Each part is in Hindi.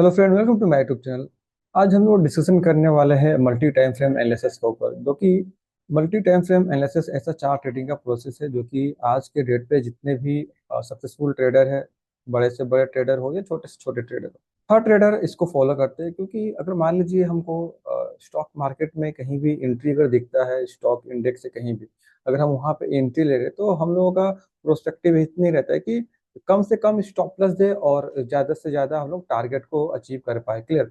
Hello friend, welcome to my YouTube channel. आज हम लोग डिस्कशन करने वाले हैं मल्टी टाइम फ्रेम एनालिसिस के ऊपर, जो कि मल्टी टाइम फ्रेम एनालिसिस ऐसा चार्ट ट्रेडिंग का प्रोसेस है जो कि आज के डेट पे जितने भी सक्सेसफुल ट्रेडर है, बड़े से बड़े ट्रेडर हो या छोटे से छोटे ट्रेडर हो, हर ट्रेडर इसको फॉलो करते हैं। क्योंकि अगर मान लीजिए हमको स्टॉक मार्केट में कहीं भी एंट्री अगर दिखता है, स्टॉक इंडेक्स से कहीं भी अगर हम वहाँ पे एंट्री ले रहे हैं, तो हम लोगों का प्रोस्पेक्टिव इतनी रहता है कि कम से कम स्टॉप लॉस दे और ज्यादा से ज्यादा हम लोग टारगेट को अचीव कर पाए। क्लियर।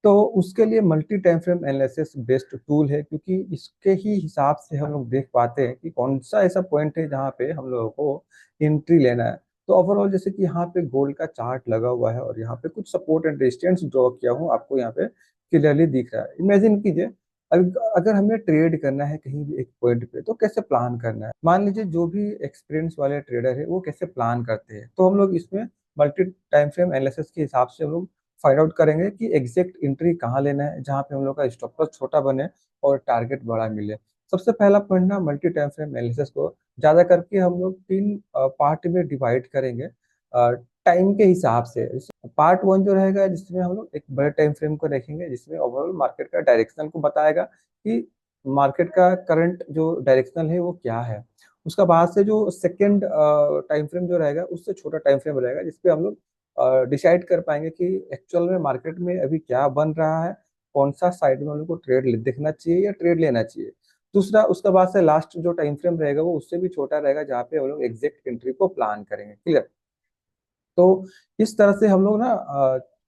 तो उसके लिए multi time frame analysis best tool है, क्योंकि इसके ही हिसाब से हम लोग देख पाते हैं कि कौन सा ऐसा पॉइंट है जहाँ पे हम लोगों को एंट्री लेना है। तो ओवरऑल जैसे कि यहाँ पे गोल्ड का चार्ट लगा हुआ है और यहाँ पे कुछ सपोर्ट एंड रेजिस्टेंस ड्रॉ किया हूँ, आपको यहाँ पे क्लियरली दिख रहा है। इमेजिन कीजिए, अगर हमें ट्रेड करना है कहीं भी एक पॉइंट पे, तो कैसे प्लान करना है। मान लीजिए जो भी एक्सपीरियंस वाले ट्रेडर है वो कैसे प्लान करते हैं, तो हम लोग इसमें मल्टी टाइम फ्रेम एनालिसिस के हिसाब से हम लोग फाइंड आउट करेंगे कि एग्जैक्ट एंट्री कहाँ लेना है जहाँ पे हम लोग का स्टॉप लॉस छोटा बने और टारगेट बड़ा मिले। सबसे पहला पॉइंट ना, मल्टी टाइम फ्रेम एनालिसिस को ज्यादा करके हम लोग तीन पार्ट में डिवाइड करेंगे टाइम के हिसाब से। पार्ट वन जो रहेगा, जिसमें हम लोग एक बड़े टाइम फ्रेम को देखेंगे, जिसमें ओवरऑल मार्केट का डायरेक्शनल को बताएगा कि मार्केट का करंट जो डायरेक्शनल है वो क्या है। उसका बाद से जो सेकंड टाइम फ्रेम जो रहेगा, उससे छोटा टाइम फ्रेम रहेगा, जिसपे हम लोग डिसाइड कर पाएंगे कि एक्चुअल में मार्केट में अभी क्या बन रहा है, कौन सा साइड में हम लोग को ट्रेड देखना चाहिए या ट्रेड लेना चाहिए। दूसरा, उसका बाद से लास्ट जो टाइम फ्रेम रहेगा वो उससे भी छोटा रहेगा, जहाँ पे हम लोग एग्जैक्ट एंट्री को प्लान करेंगे। क्लियर। तो इस तरह से हम लोग ना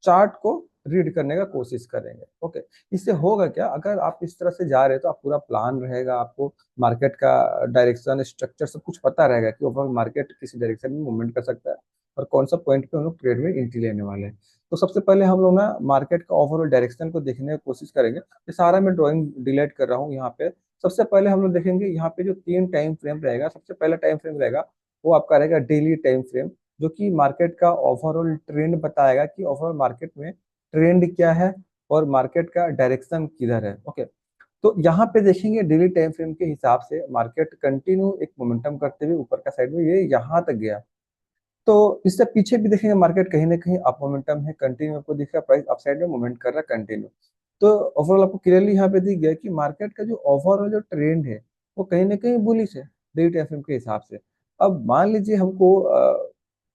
चार्ट को रीड करने का कोशिश करेंगे। ओके। इससे होगा क्या, अगर आप इस तरह से जा रहे हैं तो आप पूरा प्लान रहेगा, आपको मार्केट का डायरेक्शन स्ट्रक्चर सब कुछ पता रहेगा कि ओवरऑल मार्केट किसी डायरेक्शन में मूवमेंट कर सकता है और कौन सा पॉइंट पे हम लोग ट्रेड में एंट्री लेने वाले हैं। तो सबसे पहले हम लोग ना मार्केट का ओवरऑल डायरेक्शन को देखने की कोशिश करेंगे। ये सारा मैं ड्राइंग डिलीट कर रहा हूँ यहाँ पे। सबसे पहले हम लोग देखेंगे यहाँ पे जो तीन टाइम फ्रेम रहेगा। सबसे पहला टाइम फ्रेम रहेगा वो आपका रहेगा डेली टाइम फ्रेम, जो कि मार्केट का ओवरऑल ट्रेंड बताएगा कि ओवरऑल मार्केट में ट्रेंड क्या है और मार्केट का डायरेक्शन किधर है। ओके। तो यहाँ पे देखेंगे डेली टाइम फ्रेम के हिसाब से मार्केट कंटिन्यू एक मोमेंटम करते हुए ऊपर का साइड में ये यहाँ तक गया। तो इससे पीछे भी देखेंगे मार्केट कहीं ना कहीं अप मोमेंटम है, कंटिन्यू आपको दिख रहा है, प्राइस अपसाइड में मूवमेंट कर रहा है कंटिन्यू। तो ओवरऑल आपको क्लियरली यहाँ पे दिख गया कि मार्केट का जो ओवरऑल जो ट्रेंड है वो कहीं ना कहीं बुलिश है डेली टाइम फ्रेम के हिसाब से। अब मान लीजिए हमको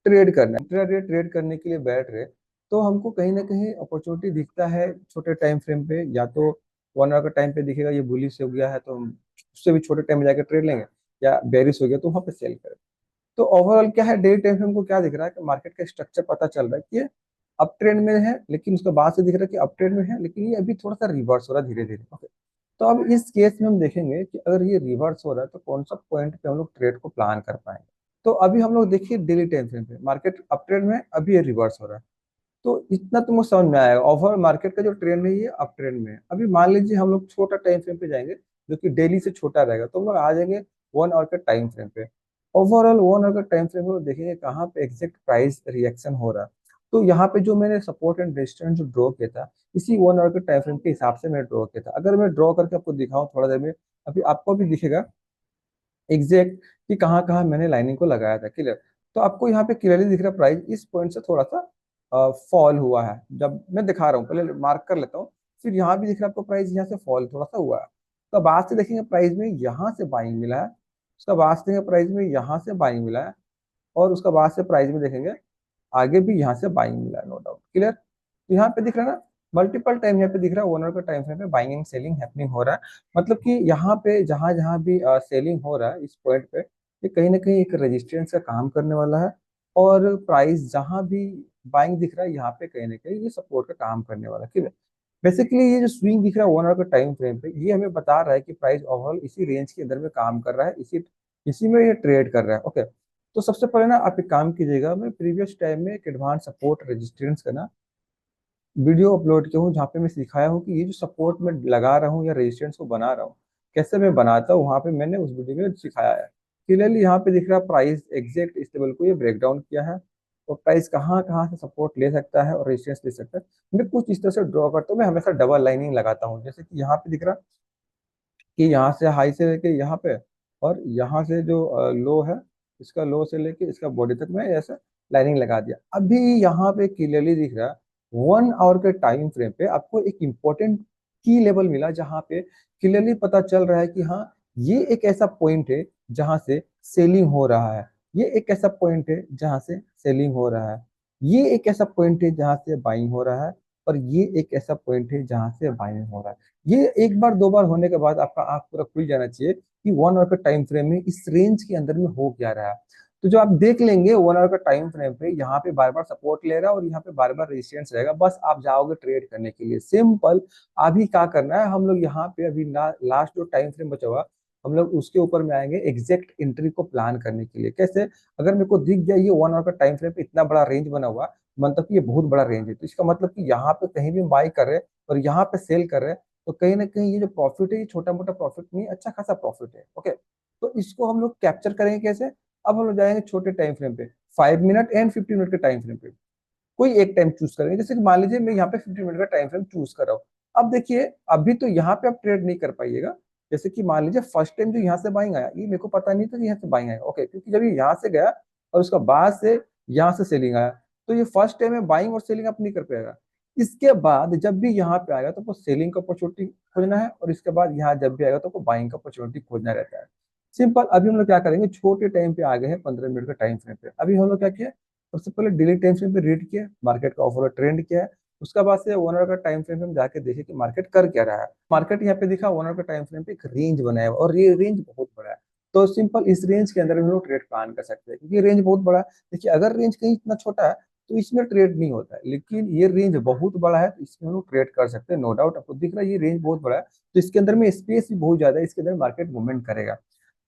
ट्रेड करना है, इंट्राडे ट्रेड करने के लिए बैठ रहे, तो हमको कहीं ना कहीं अपॉर्चुनिटी दिखता है छोटे टाइम फ्रेम पे। या तो 1 आवर का टाइम पे दिखेगा ये बुलिश हो गया है, तो हम उससे भी छोटे टाइम में जाकर ट्रेड लेंगे, या बेरिश हो गया तो वहां पे सेल करें। तो ओवरऑल क्या है, डे टाइम फ्रेम को क्या दिख रहा है कि मार्केट का स्ट्रक्चर पता चल रहा है कि ये अप ट्रेंड में है, लेकिन उसके बाद से दिख रहा है कि अप ट्रेंड में है, लेकिन ये अभी थोड़ा सा रिवर्स हो रहा है धीरे धीरे। ओके। तो अब इस केस में हम देखेंगे कि अगर ये रिवर्स हो रहा है तो कौन सा पॉइंट पे हम लोग ट्रेड को प्लान कर पाएंगे। तो अभी हम लोग देखिए डेली टाइम फ्रेम पे मार्केट अप ट्रेंड में, अभी ये रिवर्स हो रहा है। तो इतना तुमको समझ में आएगा ओवरऑल मार्केट का जो ट्रेंड है ये अप ट्रेंड में है। अभी मान लीजिए हम लोग छोटा टाइम फ्रेम पे जाएंगे, जो कि डेली से छोटा रहेगा, तो हम लोग आ जाएंगे 1 आवर के टाइम फ्रेम पे। ओवरऑल 1 आवर का टाइम फ्रेम में देखेंगे कहाँ पे एग्जैक्ट प्राइस रिएक्शन हो रहा है। तो यहाँ पे जो मैंने सपोर्ट एंड रेजिस्टेंस जो ड्रॉ किया था, इसी 1 आवर के टाइम फ्रेम के हिसाब से मैं ड्रॉ किया था। अगर मैं ड्रॉ करके आपको दिखाऊं थोड़ा देर में, अभी आपको भी दिखेगा एग्जैक्ट कि कहाँ कहाँ मैंने लाइनिंग को लगाया था। क्लियर। तो आपको यहाँ पे क्लियरली दिख रहा है प्राइस इस पॉइंट से थोड़ा सा फॉल हुआ है। जब मैं दिखा रहा हूँ पहले मार्क कर लेता हूँ, फिर यहाँ भी दिख रहा है आपको प्राइस यहाँ से फॉल थोड़ा सा हुआ है। तो बाद से देखेंगे प्राइस में यहाँ से बाइंग मिला है, उसका बाद से देखेंगे प्राइस में यहाँ से बाइंग मिला है, और उसका बाद से प्राइस में देखेंगे आगे भी यहाँ से बाइंग मिला है, नो डाउट। क्लियर। तो यहाँ पे दिख रहा है ना, मल्टीपल टाइम यहाँ पे दिख रहा है 1 आवर का टाइम फ्रेम पे बाइंग एंड सेलिंग हैपनिंग हो रहा है। मतलब कि यहाँ पे जहाँ जहाँ भी सेलिंग हो रहा है इस पॉइंट पे, ये कहीं ना कहीं एक रेजिस्टेंस का काम करने वाला है। और प्राइस जहाँ भी बाइंग दिख रहा है यहाँ पे कहीं ना कहीं ये सपोर्ट का काम करने वाला है। क्लियर। बेसिकली ये जो स्विंग दिख रहा है 1 आवर का टाइम फ्रेम पे, ये हमें बता रहा है कि प्राइस ओवरऑल इसी रेंज के अंदर में काम कर रहा है, इसी इसी में ये ट्रेड कर रहा है। ओके। तो सबसे पहले ना आप एक काम कीजिएगा, मैं प्रीवियस टाइम में एक एडवांस सपोर्ट रेजिस्टेंस का ना वीडियो अपलोड किया हूँ, जहाँ पे मैं सिखाया हूँ कि ये जो सपोर्ट में लगा रहा हूँ या रेजिस्टेंस को बना रहा हूँ, कैसे मैं बनाता हूँ, वहाँ पे मैंने उस वीडियो में सिखाया है। क्लियरली यहाँ पे दिख रहा है प्राइस एग्जैक्ट इस लेवल को ये ब्रेक डाउन किया है, और प्राइस कहाँ कहाँ से सपोर्ट ले सकता है और रेजिस्टेंस ले सकता है। मैं कुछ इस तरह से ड्रॉ करता हूँ, मैं हमेशा डबल लाइनिंग लगाता हूँ। जैसे कि यहाँ पे दिख रहा कि यहाँ से हाई से लेके यहाँ पे, और यहाँ से जो लो है, इसका लो से लेके इसका बॉडी तक मैं ऐसे लाइनिंग लगा दिया। अभी यहाँ पे क्लियरली दिख रहा है 1 आवर के टाइम फ्रेम पे आपको एक इंपॉर्टेंट की लेवल मिला, जहां पे क्लियरली पता चल रहा है कि हाँ, ये एक ऐसा पॉइंट है जहां से सेलिंग हो रहा है, ये एक ऐसा पॉइंट है जहां से सेलिंग हो रहा है, ये एक ऐसा पॉइंट है जहां से बाइंग हो रहा है, और ये एक ऐसा पॉइंट है जहां से बाइंग हो रहा है। ये एक बार दो बार होने के बाद आपका आंख पूरा खुल जाना चाहिए कि 1 आवर के टाइम फ्रेम में इस रेंज के अंदर में हो क्या रहा है। तो जो आप देख लेंगे 1 आवर का टाइम फ्रेम पे, यहाँ पे बार बार सपोर्ट ले रहा है और यहाँ पे बार बार रेजिस्टेंस रहेगा, बस आप जाओगे ट्रेड करने के लिए, सिंपल। अभी क्या करना है, हम लोग यहाँ पे अभी लास्ट जो टाइम फ्रेम बचा हुआ, हम लोग उसके ऊपर में आएंगे एग्जैक्ट एंट्री को प्लान करने के लिए। कैसे? अगर मेरे को दिख गया ये 1 आवर का टाइम फ्रेम पे इतना बड़ा रेंज बना हुआ, मतलब कि ये बहुत बड़ा रेंज है, तो इसका मतलब कि यहाँ पे कहीं भी बाई कर रहे हैं और यहाँ पे सेल कर रहे हैं, तो कहीं ना कहीं ये जो प्रॉफिट है, ये छोटा मोटा प्रॉफिट नहीं, अच्छा खासा प्रॉफिट है। ओके, तो इसको हम लोग कैप्चर करेंगे कैसे? अब हम लोग जाएंगे छोटे टाइम फ्रेम पे, 5 मिनट एंड 50 मिनट के टाइम फ्रेम पे, कोई एक टाइम चूज करेंगे। जैसे कि मान लीजिए मैं यहाँ पे 50 मिनट का टाइम फ्रेम चूज कर रहा हूँ। अब देखिए, अभी तो यहाँ पे आप ट्रेड नहीं कर पाइएगा। जैसे कि मान लीजिए फर्स्ट टाइम जो यहाँ से बाइंग आया, ये मेरे को पता नहीं था कि यहाँ से बाइंग आया, ओके, क्योंकि जब ये यहाँ से गया और उसका बाद से यहाँ से सेलिंग आया, तो ये फर्स्ट टाइम में बाइंग और सेलिंग आप नहीं कर पाएगा। इसके बाद जब भी यहाँ पे आएगा तो आपको सेलिंग का अपॉर्चुनिटी खोजना है, और इसके बाद यहाँ जब भी आएगा तो आपको बाइंग का अपॉर्चुनिटी खोजना रहता है। सिंपल। अभी हम लोग क्या करेंगे, छोटे टाइम पे आ गए हैं 15 मिनट का टाइम फ्रेम पे। अभी हम लोग क्या किया, सबसे पहले डेली टाइम फ्रेम पे रीड किया मार्केट का ओवरऑल ट्रेंड क्या है। उसके बाद से 1 आवर का टाइम फ्रेम पे हम जाके देखे कि मार्केट कर क्या रहा है। मार्केट यहाँ पे दिखा 1 आवर का टाइम फ्रेम पे एक रेंज बनाया हुआ, और ये रेंज बहुत बड़ा है। तो सिंपल इस रेंज के अंदर हम लोग ट्रेड प्लान कर सकते हैं, क्योंकि रेंज बहुत बड़ा है। देखिए, अगर रेंज कहीं इतना छोटा है तो इसमें ट्रेड नहीं होता है, लेकिन ये रेंज बहुत बड़ा है, तो इसमें हम लोग ट्रेड कर सकते हैं। नो डाउट आपको दिख रहा है ये रेंज बहुत बड़ा है, तो इसके अंदर में स्पेस भी बहुत ज्यादा है, इसके अंदर मार्केट मूवमेंट करेगा।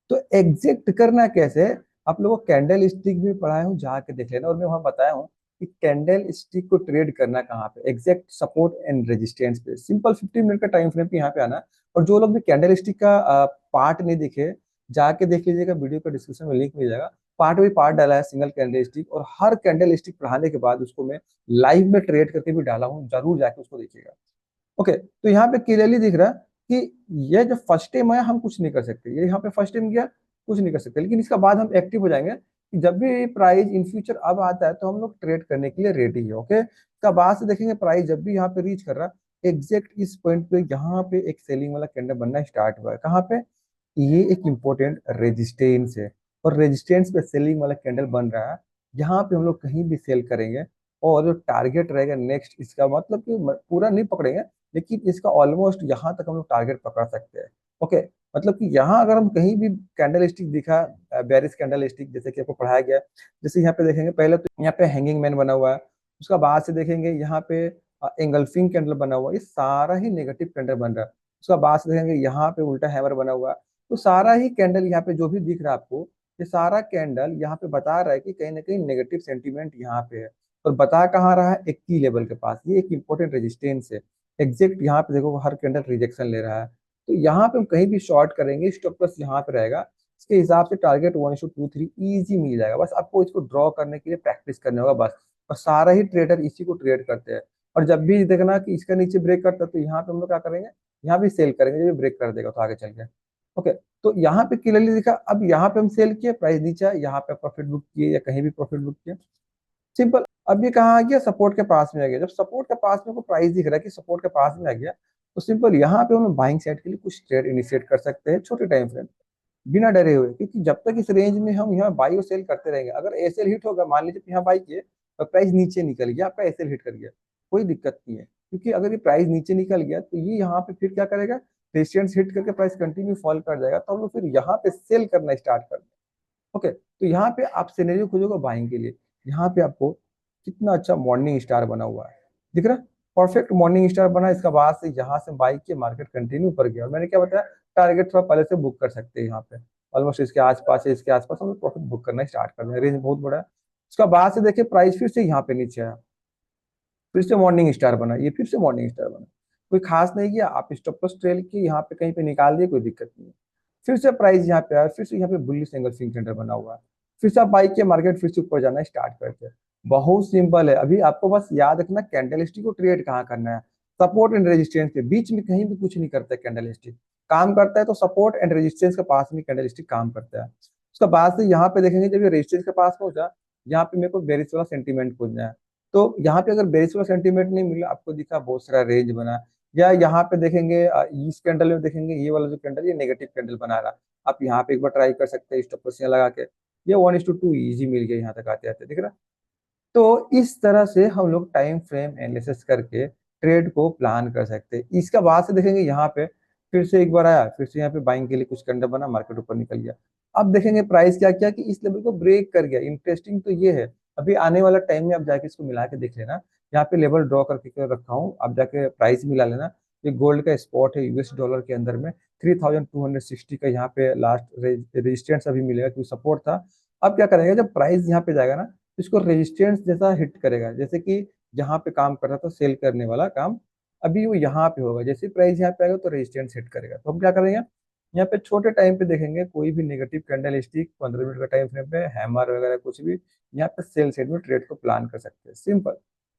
तो एग्जैक्ट करना कैसे है, आप लोगों को कैंडल स्टिक भी पढ़ाया हूँ, जाके देख लेना, और मैं वहां बताया हूँ कि कैंडल स्टिक को ट्रेड करना कहाँ पे, एग्जैक्ट सपोर्ट एंड रेजिस्टेंस पे। सिंपल 15 मिनट का टाइम फ्रेम पे यहाँ पे आना। और जो लोग भी कैंडल स्टिक का पार्ट नहीं देखे, जाके देख लीजिएगा, वीडियो का डिस्क्रिप्शन में लिंक मिल जाएगा। पार्ट भी पार्ट डाला है सिंगल कैंडल स्टिक, और हर कैंडल स्टिक पढ़ाने के बाद उसको मैं लाइव में ट्रेड करके भी डाला हूँ, जरूर जाके उसको देखिएगा। ओके, तो यहाँ पे क्लियरली दिख रहा है कि ये जो फर्स्ट टाइम आया हम कुछ नहीं कर सकते, ये यहाँ पे फर्स्ट टाइम गया कुछ नहीं कर सकते, लेकिन इसका बाद हम एक्टिव हो जाएंगे कि जब भी प्राइस इन फ्यूचर अब आता है तो हम लोग ट्रेड करने के लिए रेडी है। ओके, इसका बाद से देखेंगे प्राइस जब भी यहाँ पे रीच कर रहा है, एग्जैक्ट इस पॉइंट पे यहाँ पे एक सेलिंग वाला कैंडल बनना स्टार्ट हुआ है। कहाँ पे? ये एक इंपॉर्टेंट रेजिस्टेंस है, और रेजिस्टेंस पे सेलिंग वाला कैंडल बन रहा है। यहाँ पे हम लोग कहीं भी सेल करेंगे, और जो टारगेट रहेगा नेक्स्ट, इसका मतलब कि पूरा नहीं पकड़ेंगे, लेकिन इसका ऑलमोस्ट यहाँ तक हम लोग टारगेट पकड़ सकते हैं। ओके, मतलब कि यहाँ अगर हम कहीं भी कैंडल स्टिक दिखा, बेरिस कैंडल स्टिक जैसे कि आपको पढ़ाया गया है, जैसे यहाँ पे देखेंगे, पहले तो यहाँ पे हैंगिंग मैन बना हुआ है, उसका बाद से देखेंगे यहाँ पे एंगल्फिंग कैंडल बना हुआ है, ये सारा ही नेगेटिव कैंडल बन रहा है। उसका बाद से देखेंगे यहाँ पे उल्टा हैमर बना हुआ है। तो सारा ही कैंडल यहाँ पे जो भी दिख रहा है आपको, ये सारा कैंडल यहाँ पे बता रहा है कि कहीं ना कहीं नेगेटिव सेंटीमेंट यहाँ पे है। और बता कहाँ रहा है, एक की लेवल के पास, ये एक इंपॉर्टेंट रेजिस्टेंस है। एग्जैक्ट यहाँ पे देखो हर कैंडल रिजेक्शन ले रहा है, तो यहाँ पे हम कहीं भी शॉर्ट करेंगे, स्टॉप लॉस यहाँ पे रहेगा। इसके हिसाब से टारगेट 1:2 3 इजी मिल जाएगा, बस आपको इसको ड्रॉ करने के लिए प्रैक्टिस करना होगा बस। और सारा ही ट्रेडर इसी को ट्रेड करते हैं। और जब भी देखना कि इसका नीचे ब्रेक करता है, तो यहाँ पे हम लोग क्या करेंगे, यहाँ भी सेल करेंगे, जब ब्रेक कर देगा तो आगे चल के। ओके, तो यहाँ पे क्लियरली दिखा, अब यहाँ पे हम सेल किए, प्राइस नीचे आया, यहाँ पे प्रॉफिट बुक किए या कहीं भी प्रॉफिट बुक किया, सिंपल। अब ये कहाँ आ गया, सपोर्ट के पास में आ गया। जब सपोर्ट के पास में को प्राइस दिख रहा है कि सपोर्ट के पास में आ गया, तो सिंपल यहाँ पे हम बाइंग साइड के लिए कुछ ट्रेड इनिशिएट कर सकते हैं छोटे टाइम फ्रेम, बिना डरे हुए, क्योंकि जब तक इस रेंज में हम यहाँ बाई और सेल करते रहेंगे, अगर एसएल हिट होगा, मान लीजिए यहाँ बाई किए और प्राइस नीचे निकल गया, आपका एसएल हिट कर गया, कोई दिक्कत नहीं है, क्योंकि अगर ये प्राइस नीचे निकल गया तो ये यहाँ पे फिर क्या करेगा, रेजिस्टेंस हिट करके प्राइस कंटिन्यू फॉल कर जाएगा, तो हम लोग फिर यहाँ पे सेल करना स्टार्ट कर देंगे। ओके, तो यहाँ पे आप सिनेरियो खोजोगे बाइंग के लिए। यहाँ पे आपको कितना अच्छा मॉर्निंग स्टार बना हुआ है, दिख रहा है, परफेक्ट मॉर्निंग स्टार बना। इसका बाद से यहाँ से बाई के मार्केट कंटिन्यू कर गया, और मैंने क्या बताया, टारगेट थोड़ा पहले से बुक कर सकते हैं यहाँ पे, ऑलमोस्ट इसके आसपास है, इसके आसपास हम लोग प्रॉफिट बुक करना स्टार्ट कर दें, रेंज बहुत बड़ा है। उसका बाद से देखिए प्राइस फिर से यहाँ पे नीचे आया, फिर से मॉर्निंग स्टार बना, ये फिर से मॉर्निंग स्टार बना, कोई खास नहीं किया, आप स्टॉप लॉस ट्रेल की यहाँ पे कहीं पे निकाल दिए, कोई दिक्कत नहीं है। फिर से प्राइस यहाँ पे आया, फिर से यहाँ पे बुलिश सिंगल स्विंग कैंडल बना हुआ है, फिर से आप बाई के मार्केट फिर से ऊपर जाना स्टार्ट करते हैं। बहुत सिंपल है, अभी आपको बस याद रखना कैंडल स्टिक को ट्रेड कहाँ करना है, सपोर्ट एंड रेजिस्टेंस के बीच में, कहीं भी कुछ नहीं करता है कैंडल स्टिक। काम करता है तो सपोर्ट एंड रेजिस्टेंस के पास में कैंडल स्टिक काम करता है। उसके बाद से यहाँ पे देखेंगे, जब ये रेजिस्टेंस के पास पहुंचा, यहाँ पे मेरे को बेरिश वाला सेंटीमेंट खोजना है। तो यहाँ पे अगर बेरिश वाला सेंटीमेंट नहीं मिला, आपको दिखा बहुत सारा रेंज बना, या यहाँ पे देखेंगे इस कैंडल में देखेंगे ये वाला जो कैंडल ये नेगेटिव कैंडल बना रहा, आप यहाँ पे एक बार ट्राई कर सकते हैं स्टॉप लॉस लगा के। ये 1:2 इजी मिल गया यहाँ तक आते आते, दिख रहा। तो इस तरह से हम लोग टाइम फ्रेम एनालिसिस करके ट्रेड को प्लान कर सकते हैं। इसका बाद से देखेंगे यहाँ पे फिर से एक बार आया, फिर से यहाँ पे बाइंग के लिए कुछ कैंडल बना, मार्केट ऊपर निकल गया। अब देखेंगे प्राइस क्या किया कि इस लेवल को ब्रेक कर गया। इंटरेस्टिंग तो ये है, अभी आने वाला टाइम में आप जाके इसको मिला के देख लेना, यहाँ पे लेवल ड्रॉ करके रखा हूँ, आप जाके प्राइस मिला लेना। ये गोल्ड का स्पॉट है यूएस डॉलर के अंदर में 3260 का यहाँ पे लास्ट रेजिस्टेंस अभी मिलेगा, क्योंकि सपोर्ट था। अब क्या करेंगे, जब प्राइस यहाँ पे जाएगा ना इसको रेजिस्टेंस जैसा हिट करेगा, जैसे कि यहाँ पे काम कर रहा था सेल करने वाला काम, अभी वो यहाँ पे होगा। जैसे प्राइस यहाँ पे आएगा तो रेजिस्टेंस हिट करेगा। तो हम क्या करेंगे, यहाँ पे छोटे टाइम पे देखेंगे कोई भी नेगेटिव कैंडल स्टिक 15 मिनट का टाइम फ्रेम पे हैमर वगैरह कुछ भी, यहाँ पे सेल साइड में ट्रेड को प्लान कर सकते हैं। सिंपल,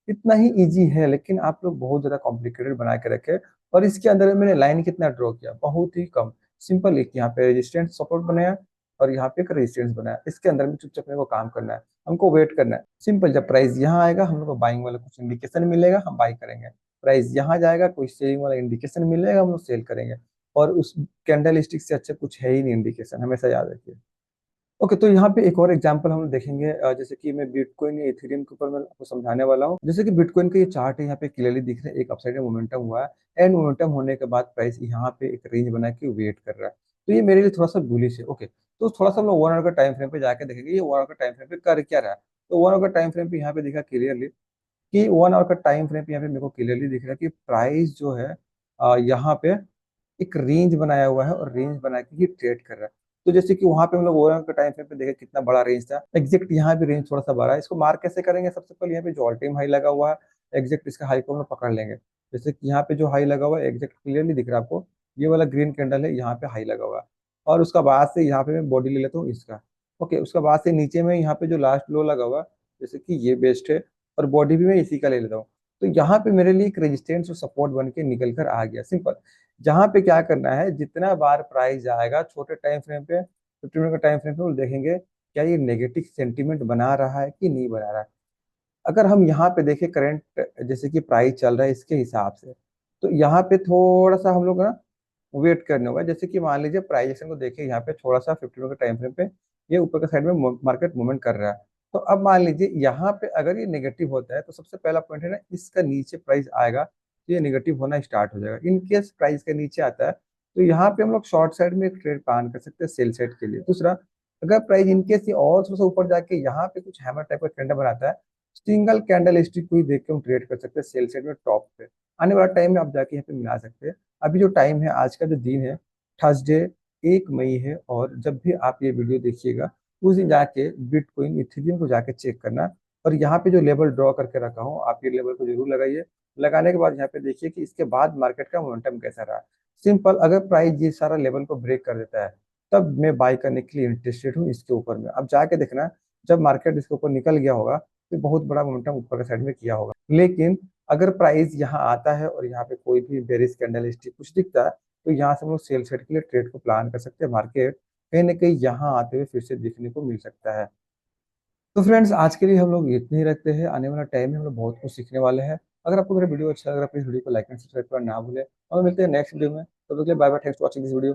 इतना ही इजी है, लेकिन आप लोग बहुत ज्यादा कॉम्प्लिकेटेड बना के रखे। और इसके अंदर मैंने लाइन कितना ड्रॉ किया, बहुत ही कम। सिंपल, एक यहाँ पे रेजिस्टेंस सपोर्ट बनाया और यहाँ पे एक रेजिस्टेंस बनाया, इसके अंदर में चुपचाप मेरे को काम करना है, हमको वेट करना है। सिंपल, जब प्राइस यहाँ आएगा हम लोग को बाइंग वाला कुछ इंडिकेशन मिलेगा, हम बाई करेंगे। प्राइस यहाँ जाएगा, कोई सेलिंग वाला इंडिकेशन मिलेगा, हम लोग सेल करेंगे। और उस कैंडल स्टिक से अच्छा कुछ है ही नहीं इंडिकेशन, हमेशा याद रखिए। ओके, तो यहाँ पे एक और एग्जांपल हम लोग देखेंगे, जैसे कि मैं बिटकॉइन या इथेरियम के ऊपर मैं आपको समझाने वाला हूँ। जैसे कि बिटकॉइन का ये चार्ट है, यहाँ पे क्लियरली दिख रहा है, एक अपसाइड में मोमेंटम हुआ है, एंड मोमेंटम होने के बाद प्राइस यहाँ पे एक रेंज बना के वेट कर रहा है। तो ये मेरे लिए थोड़ा सा बुलिश है। ओके, तो थोड़ा सा हम लोग 1 आवर का टाइम फ्रेम पे जाके देखेंगे ये 1 आवर का टाइम फ्रेम पे कर क्या रहा है। तो 1 आवर का टाइम फ्रेम पे यहाँ पे दिखा क्लियरली कि 1 आवर का टाइम फ्रेम पे यहाँ पे मेरे को क्लियरली दिख रहा है कि प्राइस जो है यहाँ पे एक रेंज बनाया हुआ है, और रेंज बना के ही ट्रेड कर रहा है। तो जैसे कि वहां पे हम लोग ओवरऑल के टाइम फ्रेम पे देखे कितना बड़ा रेंज था, एग्जैक्ट यहाँ भी रेंज थोड़ा सा बड़ा है। इसको मार्क कैसे करेंगे, सबसे पहले यहाँ पे जो ऑल टाइम हाई लगा हुआ है, एग्जैक्ट इसका हाई को हम लोग पकड़ लेंगे। जैसे कि यहाँ पे जो हाई लगा हुआ है एग्जैक्ट क्लियरली दिख रहा है आपको, ये वाला ग्रीन कैंडल है, यहाँ पे हाई लगा हुआ है। और उसका बाद से यहाँ पे मैं बॉडी ले लेता हूँ इसका। ओके, उसका बाद से नीचे में यहाँ पे जो लास्ट लो लगा हुआ है, जैसे कि ये बेस्ट है, और बॉडी भी मैं इसी का ले लेता हूँ। तो यहाँ पे मेरे लिए एक रेजिस्टेंस और सपोर्ट बन के निकल कर आ गया। सिंपल, जहां पे क्या करना है, जितना बार प्राइस जाएगा छोटे टाइम फ्रेम पे, 15 मिनट का टाइम फ्रेम पे, वो देखेंगे क्या ये नेगेटिव सेंटीमेंट बना रहा है कि नहीं बना रहा है। अगर हम यहाँ पे देखें करंट जैसे कि प्राइस चल रहा है इसके हिसाब से, तो यहाँ पे थोड़ा सा हम लोग ना वेट करना होगा। जैसे कि मान लीजिए प्राइस एक्शन को देखें, यहाँ पे थोड़ा सा 15 मिनट का टाइम फ्रेम पे ये ऊपर के साइड में मार्केट मूवमेंट कर रहा है। तो अब मान लीजिए यहाँ पे अगर ये नेगेटिव होता है, तो सबसे पहला पॉइंट है ना, इसका नीचे प्राइस आएगा तो ये नेगेटिव होना स्टार्ट हो जाएगा। इन केस प्राइस के नीचे आता है, तो यहाँ पे हम लोग शॉर्ट साइड में एक ट्रेड प्लान कर सकते हैं सेल साइड के लिए। दूसरा, अगर प्राइस इनकेस ये और थोड़ा सा ऊपर जाके यहाँ पे कुछ हैमर टाइप का कैंडल बनाता है, सिंगल कैंडल स्टिक को ही देख के हम ट्रेड कर सकते हैं सेल साइड में टॉप पे। आने वाला टाइम में आप जाके यहाँ पे मिला सकते हैं। अभी जो टाइम है, आज का जो दिन है, थर्सडे 1 मई है, और जब भी आप ये वीडियो देखिएगा उस दिन जाके बिटकॉइन इथेरियम को जाके चेक करना। और यहाँ पे जो लेवल ड्रॉ करके रखा हूँ, आप ये लेवल को जरूर लगाइए। लगाने के बाद यहाँ पे देखिए कि इसके बाद मार्केट का मोमेंटम कैसा रहा। सिंपल, अगर प्राइस ये सारा लेवल को ब्रेक कर देता है, तब मैं बाय करने के लिए इंटरेस्टेड हूँ इसके ऊपर में। अब जाके देखना, जब मार्केट इसके ऊपर निकल गया होगा तो बहुत बड़ा मोमेंटम ऊपर के साइड में किया होगा। लेकिन अगर प्राइस यहाँ आता है और यहाँ पे कोई भी बेरिश कैंडल स्टिक कुछ दिखता है, तो यहाँ से हम लोग सेल साइड के लिए ट्रेड को प्लान कर सकते हैं। मार्केट कहीं ना कहीं यहाँ आते हुए फिर से दिखने को मिल सकता है। तो फ्रेंड्स, आज के लिए हम लोग इतने ही रखते हैं। आने वाला टाइम में हम लोग बहुत कुछ सीखने वाले हैं। अगर आपको मेरा वीडियो अच्छा लग रहा है, प्लीज वीडियो को लाइक एंड सब्सक्राइब करना ना भूलें, और मिलते हैं नेक्स्ट वीडियो में। तो bye bye, thanks for watching this video.